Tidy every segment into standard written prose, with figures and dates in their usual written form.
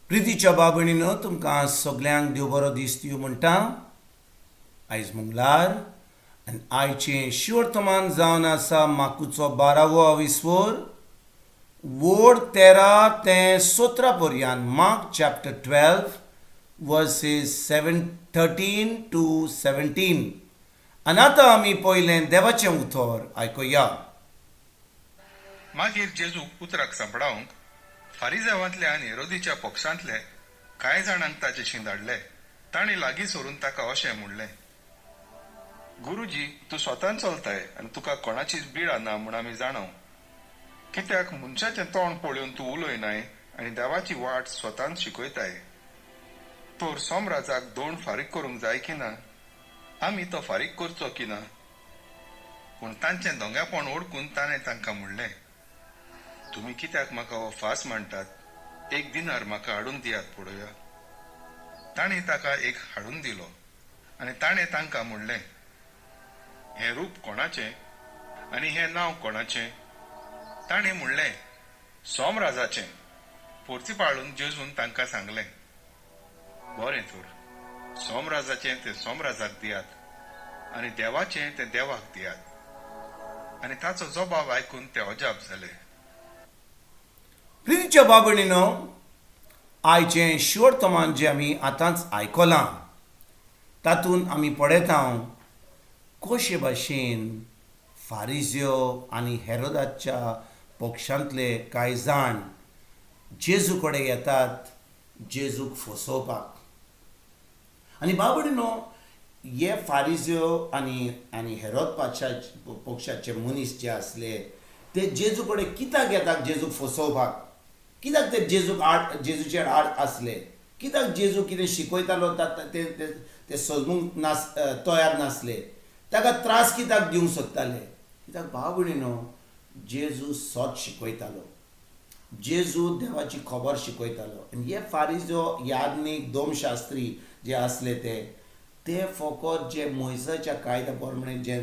प्रितीच्या बाबणीनो तुमकां सगल्यांक देव बरो दीस दिवं म्हणटा. आयज मंगळार आनी आयचें शिवर्तमान जावन आसा माकुचो 12वो विस्वोर, वोड 13 ते 17 पर्यंत. Mark chapter 12 versus 13 to 17. आनी आतां आमी पयलें देवाचें उतर आयकुया. मागीर जेजूक उतराक सांपडावंक फारिजावांतले आनी हेरोदीच्या पक्षांतले कांय जाणांक ताचेशी धाडले. तांणी लागीं सरून ताका अशें म्हणलें, गुरुजी, तूं स्वतान चलताय आनी तुका कोणाचीच बीड ना म्हूण आमी जाणव. कित्याक मनशाचें तोंड पळोवन तूं उलयनाय आनी देवाची वाट स्वतान शिकयताय. तर सोमराजाक दोण फारीक करूंक जाय की ना? आमी तो फारीक करचो की ना? पूण तांचें दोंगेपण ओळखून ताणें तांकां म्हणलें, तुमी कित्याक म्हाका हो फास मांडटात? 1 दिनार म्हाका हाडून दियात पळोवया. ताणें ताका एक हाडून दिलो आनी ताणें तांकां म्हणलें, हें रूप कोणाचें आनी हें नांव कोणाचें? ताणें म्हणलें, सोमराजाचें. पोर्तुपाळून जेजून तांकां सांगलें, बरें तर, सोमराजाचें तें सोमराजाक दियात आनी देवाचें तें देवाक दियात. आनी ताचो जबाब आयकून ते अजाप जाले. प्रितीच्या बाबणीनो, आयचें शिवर्तमान जें आमी आतांच आयकलां तातूंत आमी पळयता कशे भाशेन फारिजियो आनी हेरोदाच्या पक्षांतले कांय जाण जेजू कडेन येतात जेजूक फसोवपाक. आनी बाबडीनो, हे फारिजियो आनी हेरोद पक्षाचे मनीस जे आसले ते जेजू कडेन कित्याक येतात जेजूक फसोवपाक? कित्याक ते जेजूचेर आड आसले? कित्याक जेजू कितें शिकयतालो ते समजूंक तयार नासले? ताका त्रास कित्याक दिवंक सोदताले? कित्याक बाबडीनो, जेजू सत शिकयतालो. जेजू देवाची खबर शिकयतालो. आनी हे फारिजियो, याज्ञीक, धर्मशास्त्री जे आसले ते फकत जे मोइसेसाच्या कायद्या प्रमाणे जे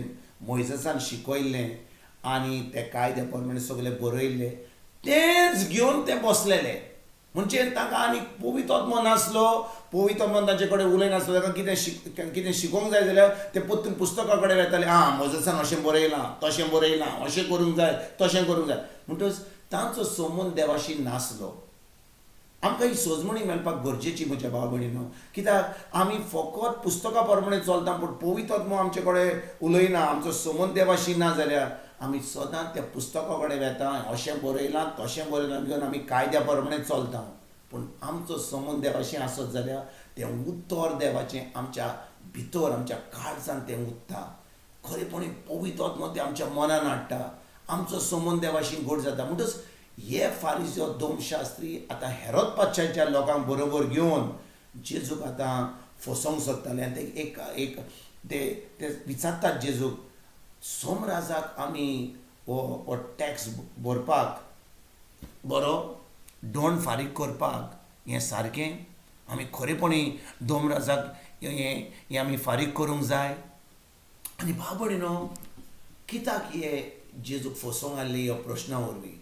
मोइसेसान शिकयल्लें आनी ते कायद्या प्रमाणे सगळें बरयल्लें तेंच घेवन ते बसलेले. म्हणजे तांकां आनी पवित्र आत्मो नासलो, पवित्र आत्मो तांचे कडेन उलयनासलो. ताका कितें शिकोवंक जाय जाल्यार ते पुस्तका कडेन वयताले. मोइसेसान अशें बरयलां, तशें बरयलां, अशें करूंक जाय, तशें करूंक जाय. म्हणटच तांचो संबंद देवाशी नासलो. आमकां ही सोजमणी मेळपाक गरजेची म्हज्या भाव भयणीनो. कित्याक आमी फकत पुस्तका प्रमाणे चलता पूण पवित्र आत्मो आमचे कडेन उलयना, आमचो संबंद देवाशी ना जाल्यार आमी सदांच त्या पुस्तका कडेन वेता, अशें बरयलां, तशें बरयलां घेवन आमी कायद्या प्रमाणे चलता. पूण आमचो संबंद देवाशी आसत जाल्यार तें उत्तर देवाचें आमच्या भितर, आमच्या काळजांत तें उत्ता. खरेपणी पवित्र आत्मो तें आमच्या मनान हाडटा. आमचो संबंद देवाशी घट जाता. म्हणटच हे फारिजियो, धर्मशास्त्री आतां हेरोद पक्षाच्या लोकांक बरोबर घेवन जेजूक आतां फसोवंक सोदताले. आनी ते विचारतात जेजूक, सोमराजाक आमी हो टॅक्स भरपाक, बरो दोण फारीक करपाक हें सारकें? आमी खरेपणी धर्मराजाक हें आमी फारीक करूंक जाय? आनी भाव भयणीनो, कित्याक हे जेजूक फसोवंक आसली हो प्रश्ना वरवीं?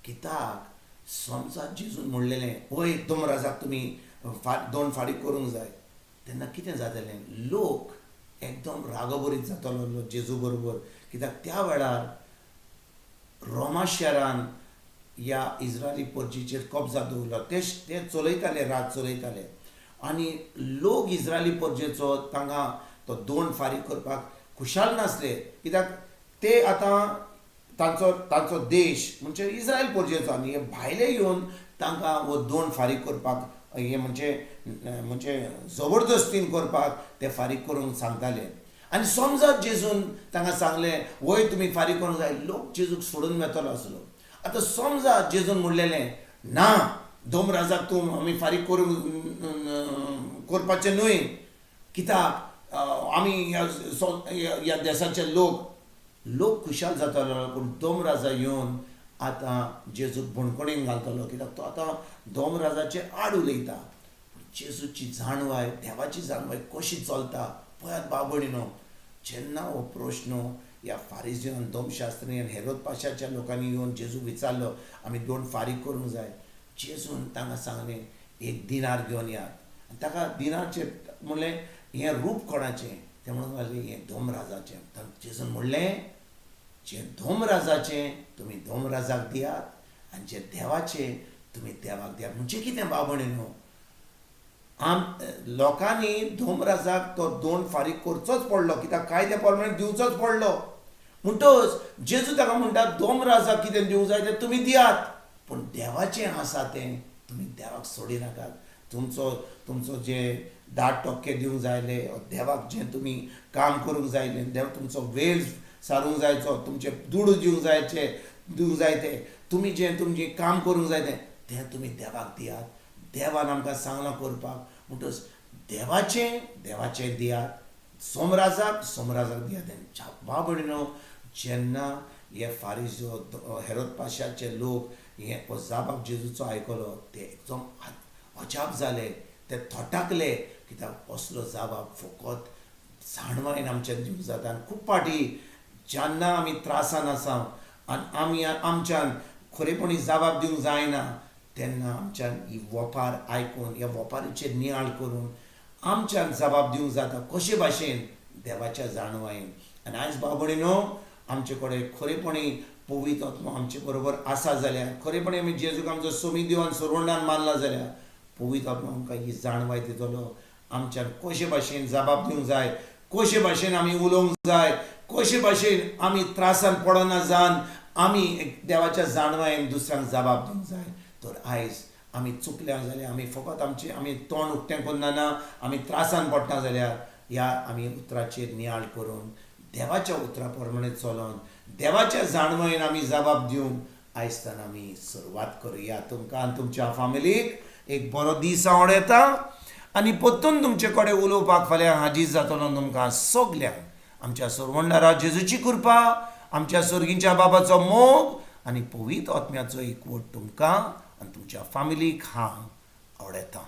कित्याक समजा जेजून म्हणलेलें, वय धर्मराजाक तुमी दोण फारीक करूंक जाय, तेन्ना कितें जातालें? लोक एकदम रागभरीत जातालो जेजू बरोबर. कित्याक त्या वेळार रोमा शारान ह्या इस्रायली परजेचेर कब्जा दवरलो. ते चलयताले, राज चलयताले. आनी लोक इस्रायली परजेचो तांकां तो दोण फारीक करपाक खुशाल नासले. कित्याक ते आतां तांचो देश म्हणजे इस्रायल परजेचो, आनी हे भायले येवन तांकां हो दोण फारीक करपाक, हे म्हणजे जबरदस्तीन करपाक ते फारीक करूंक सांगताले. आनी समजा जेजून तांकां सांगलें, वय तुमी फारीक करूंक जाय, लोक जेजूक सोडून वेतलो आसलो. आतां समजा जेजून म्हणलेलें, ना, धर्मराजाक तूं आमी फारीक करपाचें न्हय, कित्याक आमी ह्या देशाचे लोक खुशाल जातालो. पूण धर्मराजा येवन आतां जेजूक भणकोणेन घालतलो. कित्याक तो आतां धर्मराजाचे आड उलयता. जेजूची जाणवाय, देवाची जाणवाय कशी चलता पळयात भाव भयणीनो. जेन्ना हो प्रश्न ह्या फारिजियान, धर्मशास्त्री आनी हेरोद पक्षाच्या लोकांनी येवन जेजूक विचारलो, आमी दोण फारीक करूंक जाय, जेजून तांकां सांगलें, एक दिनार घेवन यात आनी ताका दिनारचें म्हणलें हें रूप कोणाचें तें म्हणून लागलें हें धोमराजाचें जेजून म्हणलें जें धोमराजाचें तुमी धोमराजाक दियात आनी जें देवाचें तुमी देवाक दियात म्हणजे कितें भाव भयणीनो लोकांनी धोमराजाक तो दोन फारीक करचोच पडलो कित्याक कायदे प्रमाणे दिवचोच पडलो म्हणटच जेजू ताका म्हणटा धोमराजाक कितें दिवंक जाय तें तुमी दियात पूण देवाचें आसा तें तुमी देवाक सोडी नाकात तुमचो जें 10% दिवंक जायले देवाक जें तुमी काम करूंक जायलें देव तुमचो वेळ सारूंक जायचो तुमचें दूड दिवंक जाय तें तुमी जें तुमचें काम करूंक जाय तें तुमी देवाक दियात देवान आमकां सांगलां करपाक म्हणटच देवाचें दियात सोमराजाक दियात भाव भयणीनो जेन्ना हे फारिझेव हेरोद पाशाचे लोक हे जाबाब जेजूचो आयकलो ते एकदम अजाप जाले ते थोटाकले कित्याक असलो जाबाब फकत जाणवायन आमच्यान दिवंक जाता आनी खूब फाटी जेन्ना आमी त्रासान आसा आनी आमी आमच्यान खरेपणी जाबाब दिवंक जायना तेन्ना आमच्यान ही वोपार आयकून ह्या वोपारीचेर नियाळ करून आमच्यान जबाब दिवंक जाता कशे भाशेन देवाच्या जाणवायेन आनी आयज भाव भयणीनो आमचे कडेन खरेपणी पवित्र आत्मा आमचे बरोबर आसा जाल्यार खरेपणी आमी जेजूक आमचो सोमी दिवान सोरवंडान मानला जाल्यार पवित्र आत्मा आमकां ही जाणवाय दितलो आमच्यान कशे भाशेन जबाब दिवंक जाय कशे भाशेन आमी उलोवंक जाय कशे भाशेन आमी त्रासान पडना जावन आमी देवाच्या जाणवायेन दुसऱ्यांक जबाब दिवंक जाय तर आयज आमी चुकल्या जाल्यार आमी फकत आमी तोंड उक्तें करना आमी त्रासान पडटा जाल्यार ह्या आमी उतराचेर नियाळ करून देवाच्या उतरा प्रमाणे चलोन देवाच्या जाणवायेन आमी जबाब दिवंक आयजतान आमी सुरवात करुया तुमकां आनी तुमच्या फॅमिलीक एक बरो दीस आवड येता आनी परतून तुमचे कडेन उलोवपाक फाल्यां हाजीर जातलो तुमकां सगल्यांक आमच्या सोरवंडारा जेजूची कृपा आमच्या सर्गीच्या बाबाचो मोग आनी पवित्र आत्म्याचो एकवट तुमकां आनी तुमच्या फॅमिलीक आवड येता